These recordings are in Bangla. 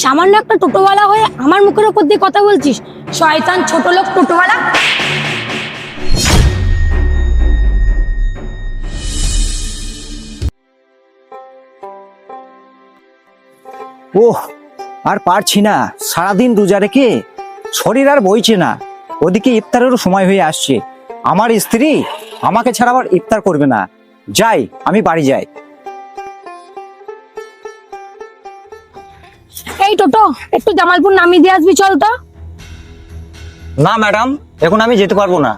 সামান্য একটা টোটোওয়ালা হয়ে আমার মুখের উপর দিয়ে কথা বলছিস? শয়তান ছোট লোক টোটোওয়ালা। ওহ, আর পারছি না, সারাদিন রোজা রেখে শরীর আর বইছে না। ওদিকে ইফতারেরও সময় হয়ে আসছে। আমার স্ত্রী আমাকে ছাড়া আবার ইফতার করবে না। যাই, আমি বাড়ি যাই। এই টোটো, একটু জামালপুর নামিয়ে দিয়ে আসবি, চল তো। না ম্যাডাম, এখন আমি যেতে পারবো না।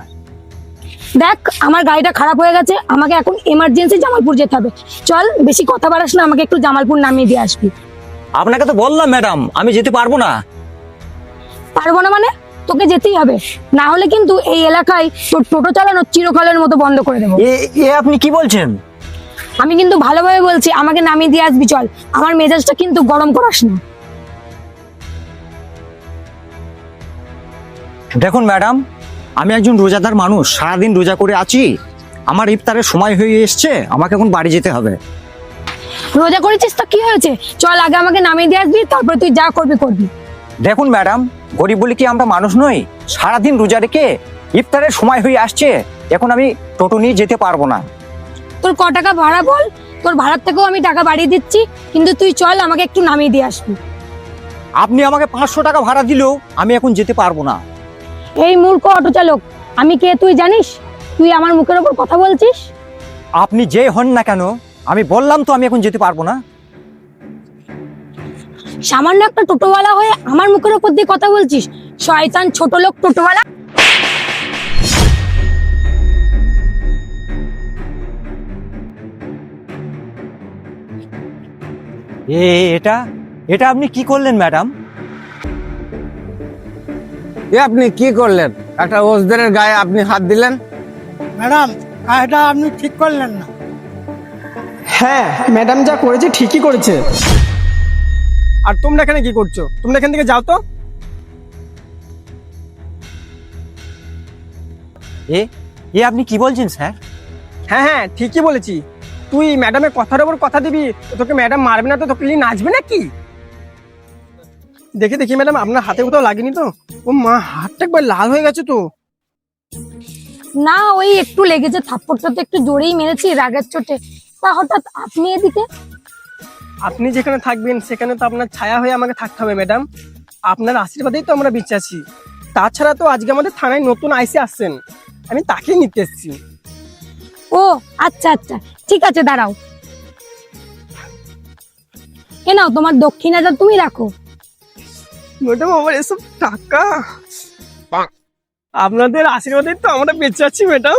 দেখ, আমার গাড়িটা খারাপ হয়ে গেছে, আমাকে এখন এমার্জেন্সি জামালপুর যেতে হবে। চল, বেশি কথা বাড়াস না, আমাকে একটু জামালপুর নামিয়ে দিয়ে আসবি। আপনাকে তো বললাম ম্যাডাম, আমি যেতে পারবো না। পারবো না মানে? তোকে যেতেই হবে, না হলে কিন্তু এই এলাকায় তোর টোটো চালানো চিরকালের মতো বন্ধ করে দেবো। এ আপনি কি বলছেন? আমি কিন্তু ভালোভাবে বলছি, আমাকে নামিয়ে দিয়ে আসবি, চল। আমার মেজাজটা কিন্তু গরম করাস না। দেখুন ম্যাডাম, আমি একজন রোজাদার মানুষ, সারাদিন রোজা করে আছি। আমার ইফতারের সময় হয়ে এসছে, আমাকে এখন বাড়ি যেতে হবে। রোজা করেছিস তো কি হয়েছে? চল, আগে আমাকে নামিয়ে দিয়ে আসবি, তারপরে তুই যা করবি করবি। দেখুন ম্যাডাম, গরিব বলে কি আমরা মানুষ নই? সারাদিন রোজা রেখে ইফতারের সময় হয়ে আসছে, এখন আমি টোটো নিয়ে যেতে পারবো না। তোর ক টাকা ভাড়া বল, তোর ভাড়ার থেকেও আমি টাকা বাড়িয়ে দিচ্ছি, কিন্তু তুই চল, আমাকে একটু নামিয়ে দিয়ে আসবি। আপনি আমাকে 500 টাকা ভাড়া দিলেও আমি এখন যেতে পারবো না। এই মূর্খ অটো চালক, আমি কে তুই জানিস? তুই আমার মুখের ওপর কথা বলছিস। আপনি যে হন না কেন, আমি বললাম তো আমি এখন যেতে পারবো না। সামান্য একটা টোটোওয়ালা হয়ে আমার মুখের ওপর দিয়ে কথা বলছিস? শয়তান ছোট লোক টোটোওয়ালা। এটা এটা আপনি কি করলেন ম্যাডাম? আপনি কি করলেন? একটা ওজদারের গায়ে আপনি হাত দিলেন। ম্যাডাম, কাজটা আপনি ঠিক করলেন না। হ্যাঁ, ম্যাডাম যা করেছে ঠিকই করেছে। আর তোমরা এখানে কি করছো? তোমরা এখান থেকে যাও তো। এ আপনি কি বলছেন স্যার? হ্যাঁ হ্যাঁ, ঠিকই বলেছি। তুই ম্যাডামের কথার উপর কথা দিবি, তো তোকে ম্যাডাম মারবে না তো? তোকে নিয়ে নাচবে নাকি? দেখে দেখি ম্যাডাম, আপনার হাতে কোথাও লাগেনি তো? ও মা, হাতটা একবার লাল হয়ে গেছে তো। না, ওই একটু লেগেছে, থাপ্পড়টা তো একটু জোরেই মেরেছি রাগের চোটে। তা হঠাৎ আপনি এদিকে? আপনি যেখানে থাকবেন সেখানে তো আপনার ছায়া হয়ে আমাকে থাকতে হবে ম্যাডাম। আপনার আশীর্বাদেই তো আমরা বেঁচে আছি। তাছাড়া তো আজকে আমাদের থানায় নতুন আইসি আসছেন, আমি তাকেই নিতে এসেছি। ও আচ্ছা আচ্ছা, ঠিক আছে, দাঁড়াও। এ নাও, তোমার দক্ষিণাটা তুমি রাখো। ম্যাডাম, আমার এসব টাকা আপনাদের আশীর্বাদে তো আমরা বেঁচে আছি ম্যাডাম।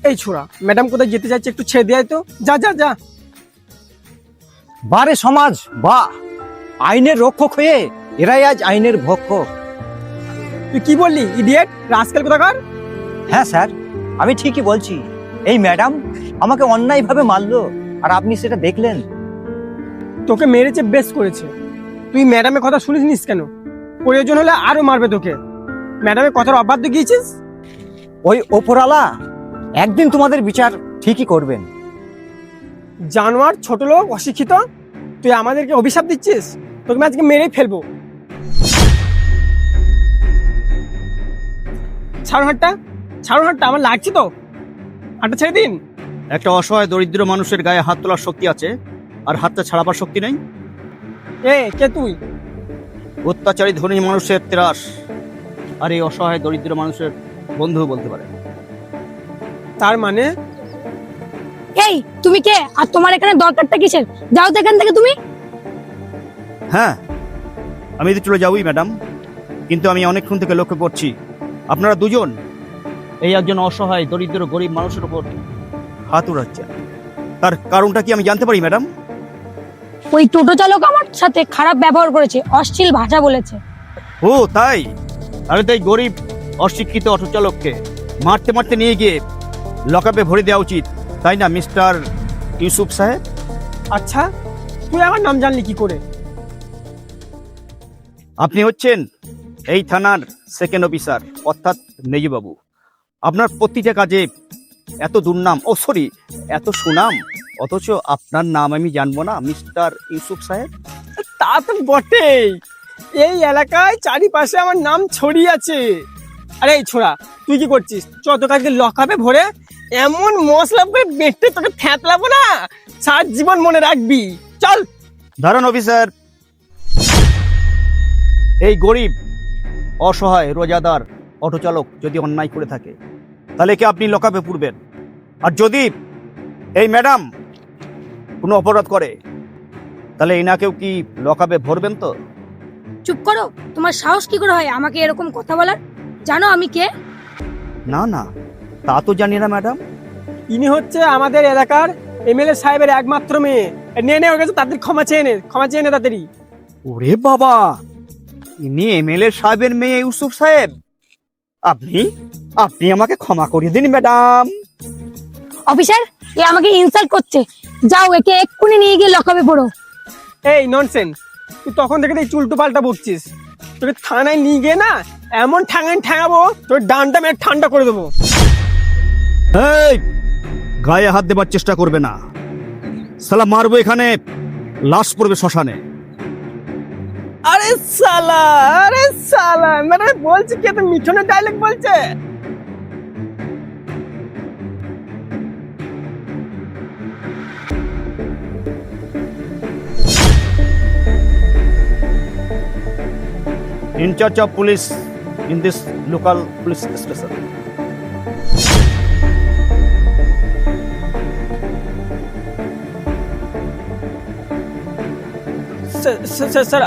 এই ছোড়া, ম্যাডাম কোথায় যেতে চাইছে একটু ছেড়ে দেয় তো। যা যা যা। বারে সমাজ, বা আইনের রক্ষক হয়ে এরাই আজ আইনের ভক্ষক। তুই কি বললি ইডিয়েট, রাস্কেল কোথাকার? হ্যাঁ স্যার, আমি ঠিকই বলছি। এই ম্যাডাম আমাকে অন্যায়ভাবে মারলো, আর আপনি সেটা দেখলেন। তোকে মেরেছে, বেশ করেছে। তুই ম্যাডামের কথা শুনিস কেন? প্রয়োজন হলে আরো মারবে তোকে। ম্যাডামের কথার অবাধ্য গিয়েছিস। ওই ওপরালা একদিন তোমাদের বিচার ঠিকই করবেন। জানোয়ার, ছোট লোক, অশিক্ষিত, তুই আমাদেরকে অভিশাপ দিচ্ছিস? তোকে আমি আজকে মেরেই ফেলবো। ছাড়ুন হাতটা, ছাড়ুন হাতটা, আমার লাগছে তো। হাতটা ছেড়ে দিন। একটা অসহায় দরিদ্র মানুষের গায়ে হাত তোলার শক্তি আছে, আর হাতটা ছাড়াবার শক্তি নেই? কে তুই? অত্যাচারী ধনী মানুষের ত্রাস, আর এই অসহায় দরিদ্র মানুষের বন্ধু বলতে পারে। তার মানে? এই, তুমি কে? আর তোমার এখানে দরকারটা কিসের? যাও তো এখান থেকে তুমি। হ্যাঁ, আমি তো চলে যাবই ম্যাডাম, কিন্তু আমি অনেকক্ষণ থেকে লক্ষ্য করছি আপনারা দুজন এই একজন অসহায় দরিদ্র গরিব মানুষের উপর হাত উড়াচ্ছেন। তার কারণটা কি আমি জানতে পারি ম্যাডাম? ওই টোটো চালক আমার সাথে খারাপ ব্যবহার করেছে, অশ্লীল ভাষা বলেছে। ও তাই? আরে তাই গরিব অশিক্ষিত অটো চালককে মারতে মারতে নিয়ে গিয়ে লকআপে ভরে দেওয়া উচিত, তাই না মিস্টার ইউসুফ সাহেব? আচ্ছা, তুই আমার নাম জানলি কি করে? আপনি হচ্ছেন এই থানার সেকেন্ড অফিসার, অর্থাৎ মেজবাবু। আপনার প্রতিটা কাজে এত দুর্নাম, এত সুনাম, অথচ আপনার নাম আমি জানবো না, মিস্টার ইউসুফ সাহেব? তা তো বটেই, এই এলাকায় চারিপাশে আমার নাম ছড়িয়ে আছে। আরে এই ছোড়া, তুই কি করছিস? চত কাজকে লকাপে ভরে এমন মশলা করে বেটে তোকে ফ্যাতলাবো না, সারা জীবন মনে রাখবি। চল। দাঁড়ান অফিসার। এই গরিব অসহায় রোজাদার অটো চালক যদি অন্যায় করে থাকে তাহলে কি আপনি লকআপে পুরবেন? আর যদি এই ম্যাডাম কোনো অপরাধ করে তাহলে এনাকেও কি লকআপে ভরবেন তো? চুপ করো, তোমার সাহস কি করে হয় আমাকে এরকম কথা বলার? জানো আমি কে? না না, তা তো জানি না ম্যাডাম। ইনি হচ্ছে আমাদের এলাকার এমএলএ সাহেবের একমাত্র মেয়ে। নে নে, ওর কাছে তাদের ক্ষমা চেয়ে নে, ক্ষমা চেয়ে নে তাড়াতাড়ি। ওরে বাবা, ইনি এমএলএ সাহেবের মেয়ে ইউসুফ সাহেব। আপনি আপনি আমাকে ক্ষমা করে দিন ম্যাডাম। অফিসার, এ আমাকে ইনসাল্ট করছে। যাও, একে এক্ষুনি নিয়ে গিয়ে লকআপে পড়ো। এই ননসেন্স, তুই তখন থেকে এই চুলটু পাল্টা বকছিস। তোকে থানায় নিয়ে গিয়ে না এমন ঠ্যাঙাবো, তোর ডানটা মেরে ঠান্ডা করে দেবো। এই, গায়ে হাত দেবার চেষ্টা করবে না, সালা মারবো এখানে, লাশ পড়বে শ্মশানে। আরে সালা মানে বলছি কি, এত মিঠুনের ডায়লগ বলছে। In charge of police in this local police station. Sir,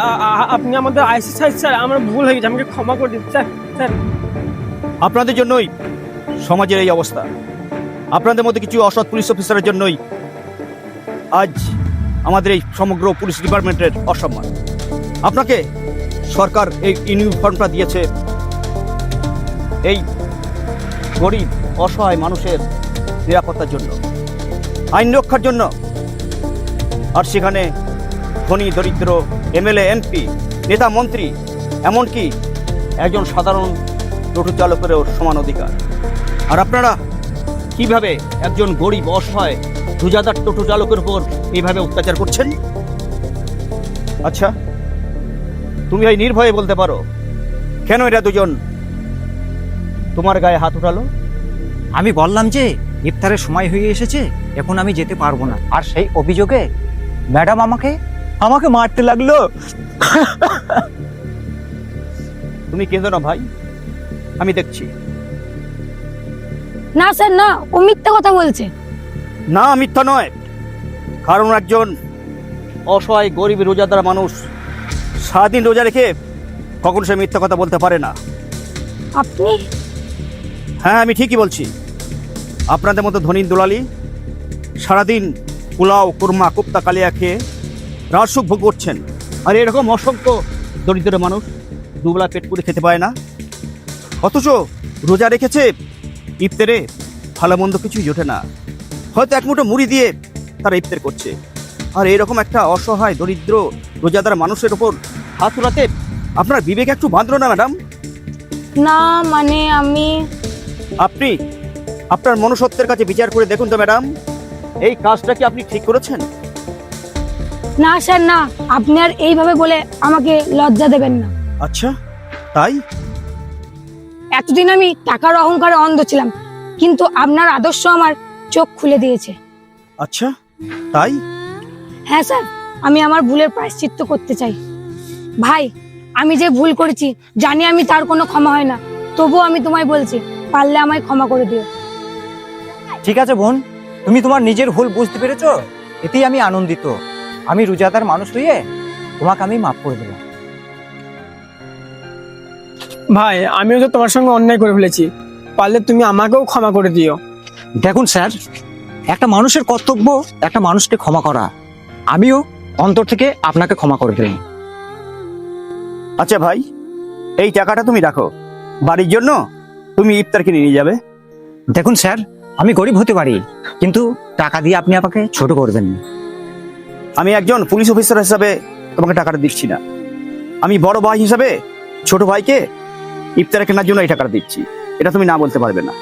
আপনি আমাদের আইসি সাহেব স্যার, আমার ভুল হয়ে গেছে, আমাকে ক্ষমা করে দিন স্যার। স্যার, আপনাদের জন্যই সমাজের এই অবস্থা। আপনাদের মধ্যে কিছু অসৎ পুলিশ অফিসারের জন্যই আজ আমাদের এই সমগ্র পুলিশ ডিপার্টমেন্টের অসম্মান। আপনাকে সরকার এই ইউনিফর্মটা দিয়েছে এই গরিব অসহায় মানুষের নিরাপত্তার জন্য, আইন রক্ষার জন্য। আর সেখানে ধনী দরিদ্র, এমএলএ, এমপি, নেতা, মন্ত্রী, এমনকি একজন সাধারণ টোটো চালকেরও সমান অধিকার। আর আপনারা কিভাবে একজন গরিব অসহায় রোজাদার টোটো চালকের উপর এইভাবে অত্যাচার করছেন? আচ্ছা, তুমি এই নির্ভয়ে বলতে পারো কেন এরা দুজন তোমার গায়ে হাত উঠালো? আমি বললাম যে ইফতারের সময় হয়ে এসেছে, এখন আমি যেতে পারবো না। আর সেই অভিযোগে ম্যাডাম আমাকে মারতে লাগলো। তুমি কেঁদো না ভাই, আমি দেখছি। না স্যার, না, ও মিথ্যা কথা বলছে। না, মিথ্যা নয়, কারণ একজন অসহায় গরিব রোজাদার মানুষ সারাদিন রোজা রেখে কখন সে মিথ্যা কথা বলতে পারে না। আপনি? হ্যাঁ, আমি ঠিকই বলছি। আপনাদের মতো ধনী দুলালি সারাদিন পোলাও, কুরমা, কুপ্তা, কালিয়া খেয়ে রাজসুখ ভোগ করছেন, আর এরকম অসংখ্য দরিদ্র মানুষ দুবেলা পেট পুরে খেতে পায় না, অথচ রোজা রেখেছে, ইফতারে ভালো মন্দ কিছুই জোটে না, হয়তো এক মুঠো মুড়ি দিয়ে তারা ইফতার করছে। আর এরকম একটা অসহায় দরিদ্র রোজাদার মানুষের ওপর হাত উঠাতে আপনার বিবেক একটু বাঁধলো না ম্যাডাম? না মানে আপনি আপনার মনুষ্যত্বের কাছে বিচার করে দেখুন তো ম্যাডাম, এই কাজটা কি আপনি ঠিক করেছেন? না স্যার, না, আপনি আর এইভাবে বলে আমাকে লজ্জা দেবেন না। আচ্ছা, তাই? এতদিন আমি টাকার অহংকারে অন্ধ ছিলাম, কিন্তু আপনার আদর্শ আমার চোখ খুলে দিয়েছে। আচ্ছা, তাই? হ্যাঁ স্যার, আমি আমার ভুলের প্রায়শ্চিত্ত করতে চাই। ভাই, আমি যে ভুল করেছি জানি আমি তার কোনো ক্ষমা হয় না, তবুও আমি তোমায় বলছি, পারলে আমায় ক্ষমা করে দিও। ঠিক আছে বোন, তুমি তোমার নিজের ভুল বুঝতে পেরেছো, এতেই আমি আনন্দিত। আমি রোজাদার মানুষ হয়ে তোমাকে আমি মাফ করে দিলাম। ভাই, আমিও তো তোমার সঙ্গে অন্যায় করে ফেলেছি, পারলে তুমি আমাকেও ক্ষমা করে দিও। দেখুন স্যার, একটা মানুষের কর্তব্য একটা মানুষকে ক্ষমা করা। আমিও অন্তর থেকে আপনাকে ক্ষমা করে দিলাম। আচ্ছা ভাই, এই টাকাটা তুমি রাখো, বাড়ির জন্য তুমি ইফতার কিনে নিয়ে যাবে। দেখুন স্যার, আমি গরিব হতে পারি, কিন্তু টাকা দিয়ে আপনি আমাকে ছোট করবেন না। আমি একজন পুলিশ অফিসার হিসাবে তোমাকে টাকাটা দিচ্ছি না, আমি বড় ভাই হিসাবে ছোট ভাইকে ইফতার কেনার জন্য এই টাকাটা দিচ্ছি, এটা তুমি না বলতে পারবে না।